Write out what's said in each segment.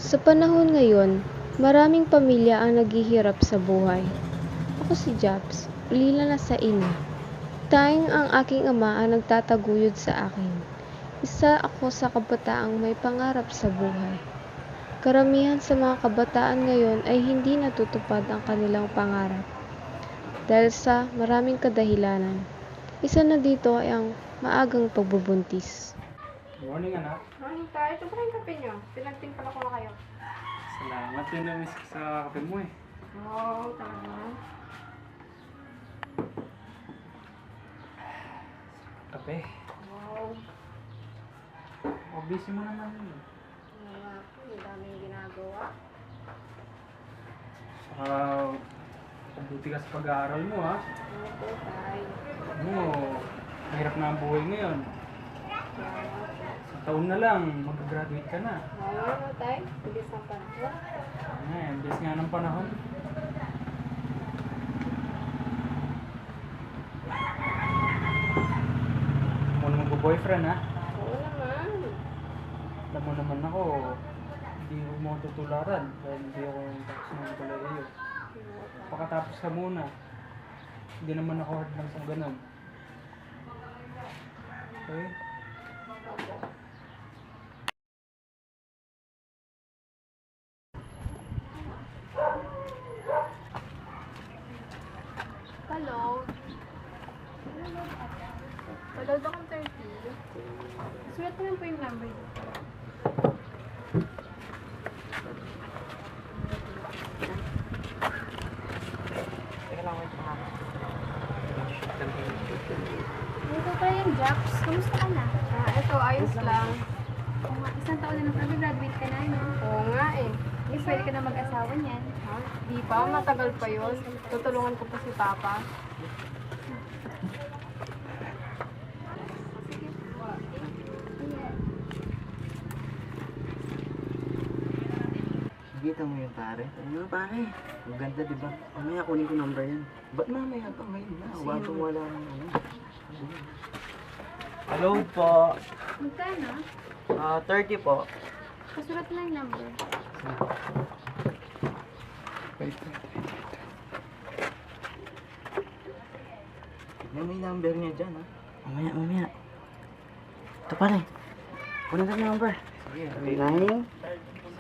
Sa panahon ngayon, maraming pamilya ang naghihirap sa buhay. Ako si Jobs, ulila na sa ina. Tanging ang aking ama ang nagtataguyod sa akin. Isa ako sa kabataang may pangarap sa buhay. Karamihan sa mga kabataan ngayon ay hindi natutupad ang kanilang pangarap dahil sa maraming kadahilanan. Isa na dito ay ang maagang pagbubuntis. Morning, anak. Morning tayo. Ito ba yung kape nyo? Pinagtimpala ko na kayo. Salamat din na miss sa kape mo eh. Oo, tama. Kape? Wow. Oh, busy mo naman yun. Wala po. Ang daming ginagawa. Saka, pabuti ka sa pag-aaral mo ha. Ano po tayo? Ano, mahirap na ang buhay ngayon. Wala po. Sa taon na lang, mag-graduate ka na. Wala na tayo. Bilis ng panahon. Ayan, bilis nga ng panahon. Muna mag-boyfriend ha. Oo naman. Alam mo naman ako, hindi mo tutularan dahil hindi ako tapos ng kolehiyo. Pagkatapos ka muna, hindi naman ako hard lang sa ganun. Okay? Hello. Hello, akong 30. Sulat ko lang po yung number dito. Teka lang, wait lang. Dito pa yung Japs. Kamusta ka na? Ito, ayos lang. Oo nga, isang taon na nang graduate ka na, no? Oo nga eh. Hindi pwede ka na mag-asawa niyan. Ha? Di pa, matagal pa yun. Tutulungan ko pa si Papa. Kita mo yung pare? Ano pare? Ang ganda, di ba? Mamaya kunin ko number yan. Ba't mamaya to? Ngayon na. Wala wala ng ano. Hello po. Magkano? 30 po. Pasulat lang yung number. Wait. May number niya dyan, ha? Mamaya. Ito pare. Kunin ko yung number. Sige. 9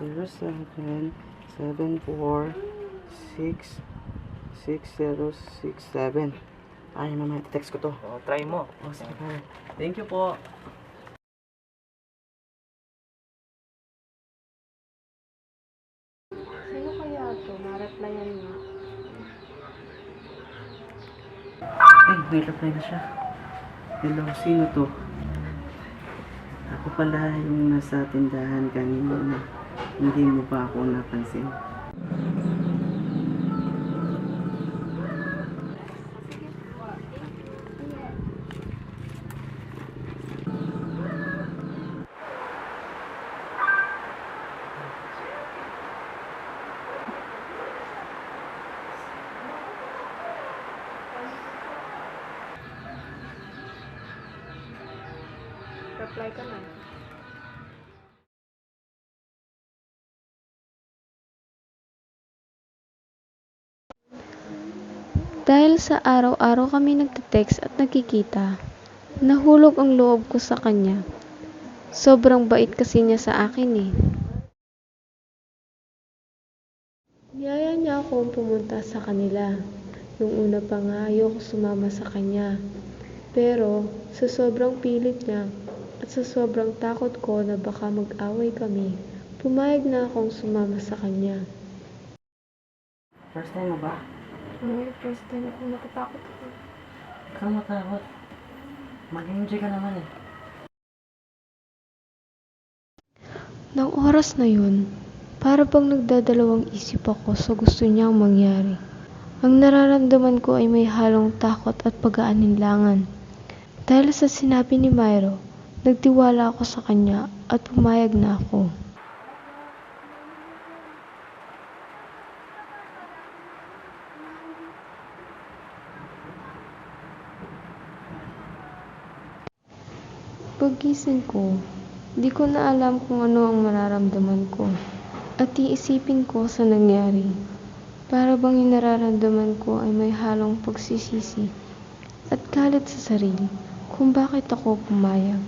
07 74 6 6067. Ay, mamaya, text ko to. Try mo. Sige pare. Thank you po. Sino kaya ito? Ma-replyan nga. Ay, may reply na siya. Hello, sino to? Ako pala yung nasa tindahan kanina. Hindi mo ba ako napansin? Reply ka na. Dahil sa araw-araw kami nagte-text at nagkikita, nahulog ang loob ko sa kanya. Sobrang bait kasi niya sa akin eh. Niyaya niya akong pumunta sa kanila. Nung una pa nga ayoko sumama sa kanya. Pero sa sobrang pilit niya at sa sobrang takot ko na baka mag-away kami, pumayag na akong sumama sa kanya. First time mo ba? Ay, first time ako natatakot ako. Huwag kang matakot. Mag-enjoy ka naman eh. Nang oras na yun, para bang nagdadalawang isip ako sa gusto niyang mangyari. Ang nararamdaman ko ay may halong takot at pag-aalinlangan. Dahil sa sinabi ni Myro, nagtiwala ako sa kanya at pumayag na ako. Paggising ko, di ko na alam kung ano ang mararamdaman ko. At iisipin ko sa nangyari. Para bang yung nararamdaman ko ay may halong pagsisisi at galit sa sarili kung bakit ako pumayag.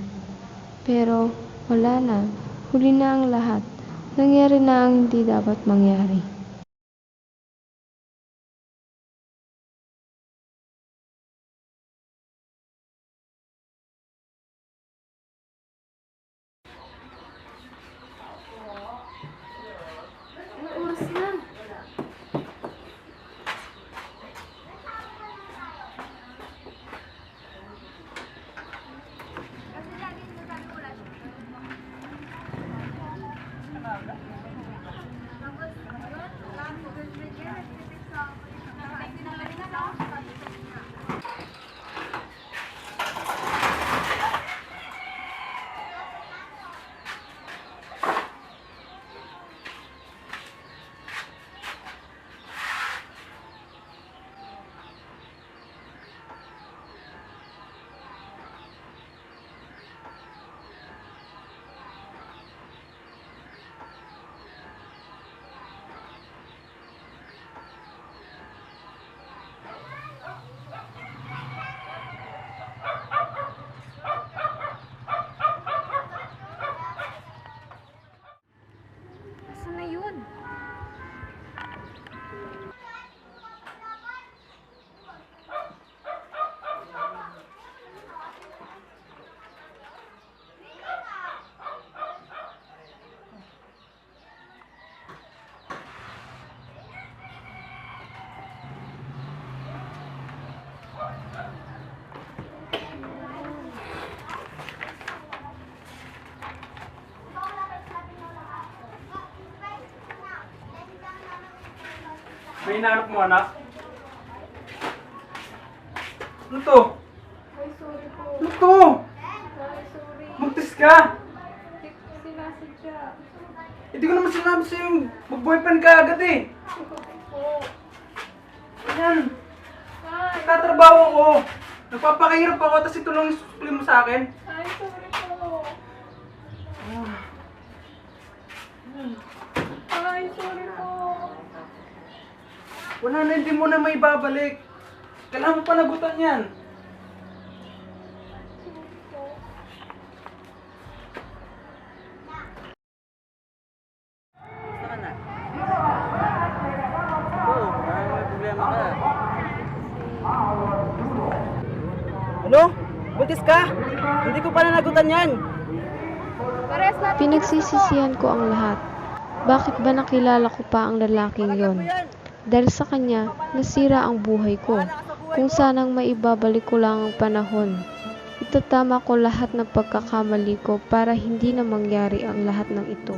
Pero wala na, huli na ang lahat. Nangyari na ang hindi dapat mangyari. Anong oras na? Asan na yun? May hinahanap mo, anak? Ano to? Ay, sorry po. Ano to? Ay, sorry. Magtis ka! Hindi ko sinasadya. Hindi ko naman sinabi sa'yo yung mag-boyfriend ka agad eh. Sorry po. Ayan, Ay, tatrabaho ko. Nagpapakahirap ako, tapos ito lang yung susuli mo sa akin. ay, sorry po. Ay, sorry po. Wala na, hindi mo na may babalik. Kailangan mo panagutan yan. Sorry po. Gusto ka na? Oo, may problema ka. Ano? Buntis ka? Hindi ko pa nanagutan yan. Pinagsisisihan ko ang lahat. Bakit ba nakilala ko pa ang lalaking yon? Dahil sa kanya, nasira ang buhay ko. Kung sanang maibabalik ko lang ang panahon. Itatama ko lahat ng pagkakamali ko para hindi na mangyari ang lahat ng ito.